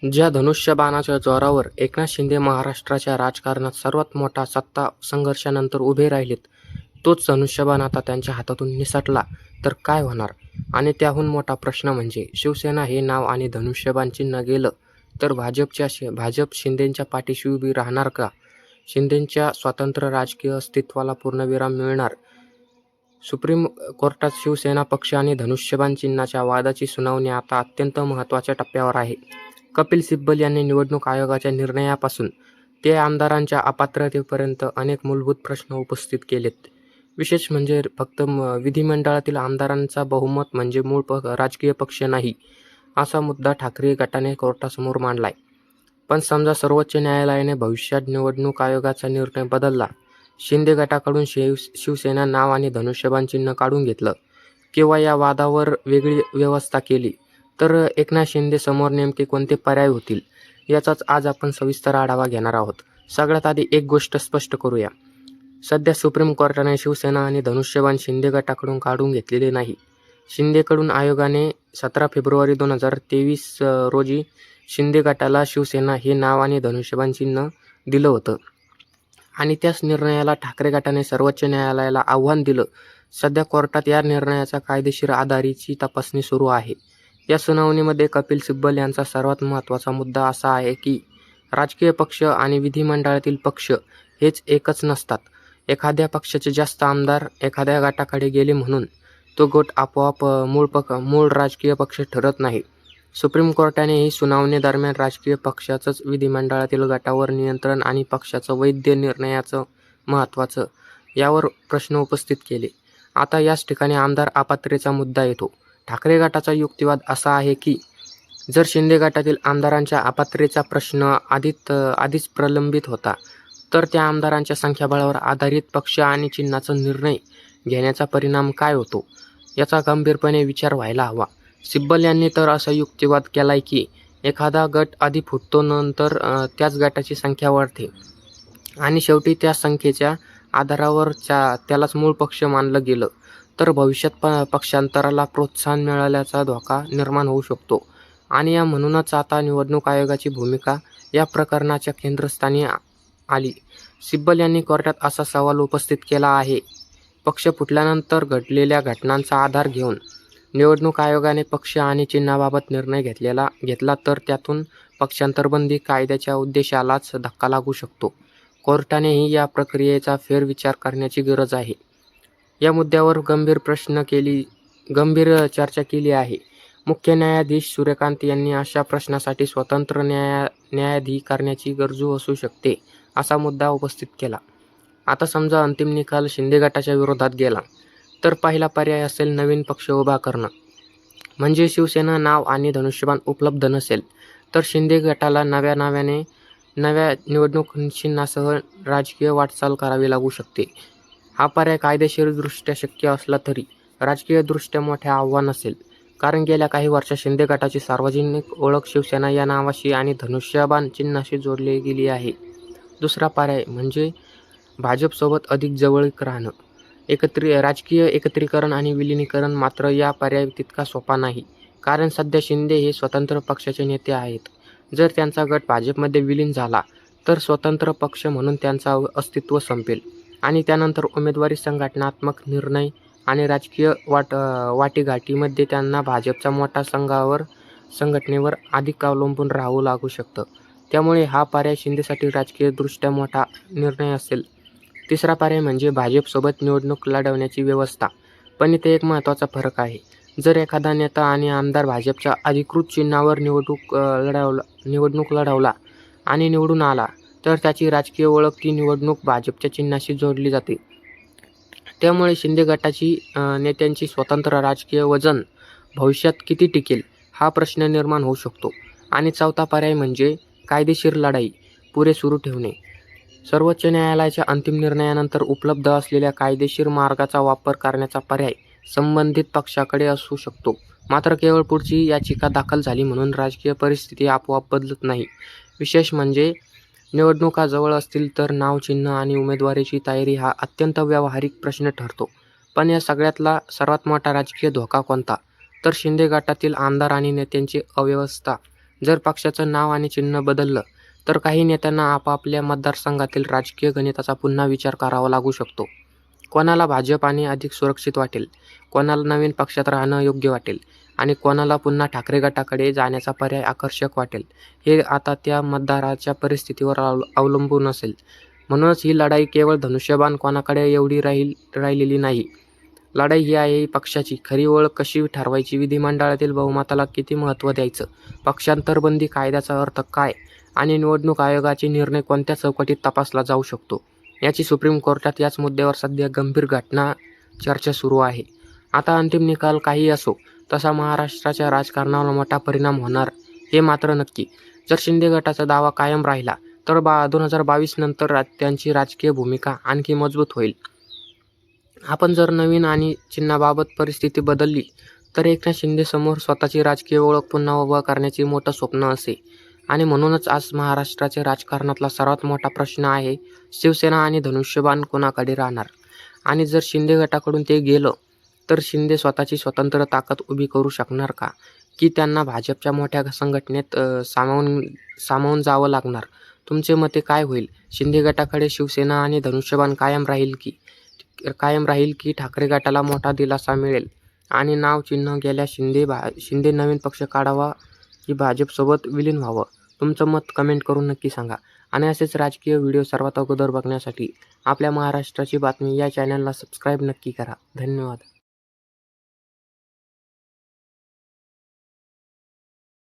ज्या धनुष्यबाणाच्या जोरावर एकनाथ शिंदे महाराष्ट्राच्या राजकारणात सर्वात मोठा सत्ता संघर्षानंतर उभे राहिलेत, तोच धनुष्यबाण आता त्यांच्या हातातून निसटला तर काय होणार? आणि त्याहून मोठा प्रश्न म्हणजे शिवसेना हे नाव आणि धनुष्यबाण चिन्ह गेलं तर भाजप शिंदेंच्या पाठीशी उभी राहणार का? शिंदेंच्या स्वतंत्र राजकीय अस्तित्वाला पूर्णविराम मिळणार? सुप्रीम कोर्टात शिवसेना पक्ष आणि धनुष्यबाण चिन्हाच्या वादाची सुनावणी आता अत्यंत महत्त्वाच्या टप्प्यावर आहे. कपिल सिब्बल यांनी निवडणूक आयोगाच्या निर्णयापासून ते आमदारांच्या अपात्रतेपर्यंत अनेक मूलभूत प्रश्न उपस्थित केलेत. विशेष म्हणजे फक्त विधिमंडळातील आमदारांचा बहुमत म्हणजे मूळ राजकीय पक्ष नाही, असा मुद्दा ठाकरे गटाने कोर्टासमोर मांडलाय. पण समजा सर्वोच्च न्यायालयाने भविष्यात निवडणूक आयोगाचा निर्णय बदलला, शिंदे गटाकडून शिवसेना नाव आणि धनुष्यबाण चिन्ह काढून घेतलं किंवा या वादावर वेगळी व्यवस्था केली, तर एकनाथ शिंदे समोर नेमके कोणते पर्याय होतील, याचाच आज आपण सविस्तर आढावा घेणार आहोत. सगळ्यात आधी एक गोष्ट स्पष्ट करूया. सध्या सुप्रीम कोर्टाने शिवसेना आणि धनुष्यबाण शिंदे गटाकडून काढून घेतलेले नाही. शिंदेकडून आयोगाने 17 फेब्रुवारी 2023 रोजी शिंदे गटाला शिवसेना हे नाव आणि धनुष्यबाण चिन्ह दिलं होतं आणि त्याच निर्णयाला ठाकरे गटाने सर्वोच्च न्यायालयाला आव्हान दिलं. सध्या कोर्टात या निर्णयाचा कायदेशीर आधाराची तपासणी सुरू आहे. या सुनावणीमध्ये कपिल सिब्बल यांचा सर्वात महत्त्वाचा मुद्दा असा आहे की राजकीय पक्ष आणि विधिमंडळातील पक्ष हेच एकच नसतात. एखाद्या पक्षाचे जास्त आमदार एखाद्या गटाकडे गेले म्हणून तो गट आपोआप मूळ राजकीय पक्ष ठरत नाही. सुप्रीम कोर्टाने ही सुनावणी दरम्यान राजकीय पक्षाचंच विधिमंडळातील गटावर नियंत्रण आणि पक्षाचं वैध निर्णयाचं महत्त्वाचं यावर प्रश्न उपस्थित केले. आता याच ठिकाणी आमदार अपात्रतेचा मुद्दा येतो. ठाकरे गटाचा युक्तिवाद असा आहे की जर शिंदे गटातील आमदारांच्या अपात्रतेचा प्रश्न आधीच प्रलंबित होता, तर त्या आमदारांच्या संख्याबळावर आधारित पक्ष आणि चिन्हाचा निर्णय घेण्याचा परिणाम काय होतो, याचा गंभीरपणे विचार व्हायला हवा. सिब्बल यांनी तर असा युक्तिवाद केलाय की एखादा गट आधी फुटतो, नंतर त्याच गटाची संख्या वाढते आणि शेवटी त्या संख्येच्या आधारावर त्यालाच मूळ पक्ष मानलं गेलं तर भविष्यात पक्षांतराला प्रोत्साहन मिळाल्याचा धोका निर्माण होऊ शकतो. आणि म्हणूनच आता निवडणूक आयोगाची भूमिका या प्रकरणाच्या केंद्रस्थानी आली. सिब्बल यांनी कोर्टात असा सवाल उपस्थित केला आहे. पक्ष फुटल्यानंतर घडलेल्या घटनांचा आधार घेऊन निवडणूक आयोगाने पक्ष आणि चिन्हाबाबत निर्णय घेतला तर त्यातून पक्षांतरबंदी कायद्याच्या उद्देशालाच धक्का लागू शकतो. कोर्टानेही या प्रक्रियेचा फेरविचार करण्याची गरज आहे. या मुद्द्यावर गंभीर चर्चा केली आहे. मुख्य न्यायाधीश सूर्यकांत यांनी अशा प्रश्नासाठी स्वतंत्र न्यायाधिकरणाची गरज असू शकते, असा मुद्दा उपस्थित केला. आता समजा अंतिम निकाल शिंदे गटाच्या विरोधात गेला, तर पहिला पर्याय असेल नवीन पक्ष उभा करणं. म्हणजे शिवसेना नाव आणि धनुष्यबाण उपलब्ध नसेल तर शिंदे गटाला नव्या निवडणूक चिन्हासह राजकीय वाटचाल करावी लागू शकते. हा पर्याय कायदेशीरदृष्ट्या शक्य असला तरी राजकीयदृष्ट्या मोठे आव्हान असेल, कारण गेल्या काही वर्षात शिंदे गटाची सार्वजनिक ओळख शिवसेना या नावाशी आणि धनुष्यबाण चिन्हाशी जोडली गेली आहे. दुसरा पर्याय म्हणजे भाजपसोबत अधिक जवळीक राहणं. राजकीय एकत्रीकरण आणि विलिनीकरण. मात्र या पर्याय तितका सोपा नाही, कारण सध्या शिंदे हे स्वतंत्र पक्षाचे नेते आहेत. जर त्यांचा गट भाजपमध्ये विलीन झाला तर स्वतंत्र पक्ष म्हणून त्यांचं अस्तित्व संपेल आणि त्यानंतर उमेदवारी, संघटनात्मक निर्णय आणि राजकीय वाटीघाटीमध्ये त्यांना भाजपच्या मोठ्या संघटनेवर अधिक अवलंबून राहावं लागू शकतं. त्यामुळे हा पर्याय शिंदेसाठी राजकीयदृष्ट्या मोठा निर्णय असेल. तिसरा पर्याय म्हणजे भाजपसोबत निवडणूक लढवण्याची व्यवस्था. पण इथे एक महत्त्वाचा फरक आहे. जर एखादा नेता आणि आमदार भाजपच्या अधिकृत चिन्हावर निवडणूक लढवला आणि निवडून आला, तर त्याची राजकीय ओळख ती निवडणूक भाजपच्या चिन्हाशी जोडली जाते. त्यामुळे शिंदे गटाची नेत्यांची स्वतंत्र राजकीय वजन भविष्यात किती टिकेल, हा प्रश्न निर्माण होऊ शकतो. आणि चौथा पर्याय म्हणजे कायदेशीर लढाई पुढे सुरू ठेवणे. सर्वोच्च न्यायालयाच्या अंतिम निर्णयानंतर उपलब्ध असलेल्या कायदेशीर मार्गाचा वापर करण्याचा पर्याय संबंधित पक्षाकडे असू शकतो. मात्र केवळ पुढची याचिका दाखल झाली म्हणून राजकीय परिस्थिती आपोआप बदलत नाही. विशेष म्हणजे निवडणुका जवळ असतील तर नाव, चिन्ह आणि उमेदवारीची तयारी हा अत्यंत व्यावहारिक प्रश्न ठरतो. पण या सगळ्यातला सर्वात मोठा राजकीय धोका कोणता? तर शिंदे गटातील आमदार आणि नेत्यांची अव्यवस्था. जर पक्षाचं नाव आणि चिन्ह बदललं तर काही नेत्यांना आपापल्या मतदारसंघातील राजकीय गणिताचा पुन्हा विचार करावा लागू शकतो. कोणाला भाजप आणि अधिक सुरक्षित वाटेल, कोणाला नवीन पक्षात राहणं योग्य वाटेल आणि कोणाला पुन्हा ठाकरे गटाकडे जाण्याचा पर्याय आकर्षक वाटेल, हे आता त्या मतदाराच्या परिस्थितीवर अवलंबून असेल. म्हणूनच ही लढाई केवळ धनुष्यबाण कोणाकडे एवढी राहिलेली नाही. लढाई ही आहे पक्षाची. खरी ओळख कशी ठरवायची, विधिमंडळातील बहुमताला किती महत्त्व द्यायचं, पक्षांतरबंदी कायद्याचा अर्थ काय आणि निवडणूक आयोगाचे निर्णय कोणत्या चौकटीत तपासला जाऊ शकतो, याची सुप्रीम कोर्टात याच मुद्द्यावर सध्या गंभीर घटना चर्चा सुरू आहे. आता अंतिम निकाल काही असो, तसा महाराष्ट्राच्या राजकारणावर मोठा परिणाम होणार हे मात्र नक्की. जर शिंदे गटाचा दावा कायम राहिला तर 2022 नंतर त्यांची राजकीय भूमिका आणखी मजबूत होईल. आपण जर नवीन आणि चिन्हाबाबत परिस्थिती बदलली तर एकनाथ शिंदेसमोर स्वतःची राजकीय ओळख पुन्हा उभा करण्याचे मोठं स्वप्न असे. आणि म्हणूनच आज महाराष्ट्राच्या राजकारणातला सर्वात मोठा प्रश्न आहे, शिवसेना आणि धनुष्यबाण कोणाकडे राहणार. आणि जर शिंदे गटाकडून ते गेलं तर शिंदे स्वतःची स्वतंत्र ताकद उभी करू शकणार का, की त्यांना भाजपच्या मोठ्या संघटनेत सामावून जावं लागणार. तुमचे मते काय होईल? शिंदे गटाकडे शिवसेना आणि धनुष्यबाण कायम राहील की ठाकरे गटाला मोठा दिलासा मिळेल आणि नाव चिन्ह गेल्या शिंदे नवीन पक्ष काढावा की भाजपसोबत विलीन व्हावं? तुमचं मत कमेंट करून नक्की सांगा. आणि असेच राजकीय व्हिडिओ सर्वात अगोदर बघण्यासाठी आपल्या महाराष्ट्राची बातमी या चॅनलला सबस्क्राईब नक्की करा. धन्यवाद.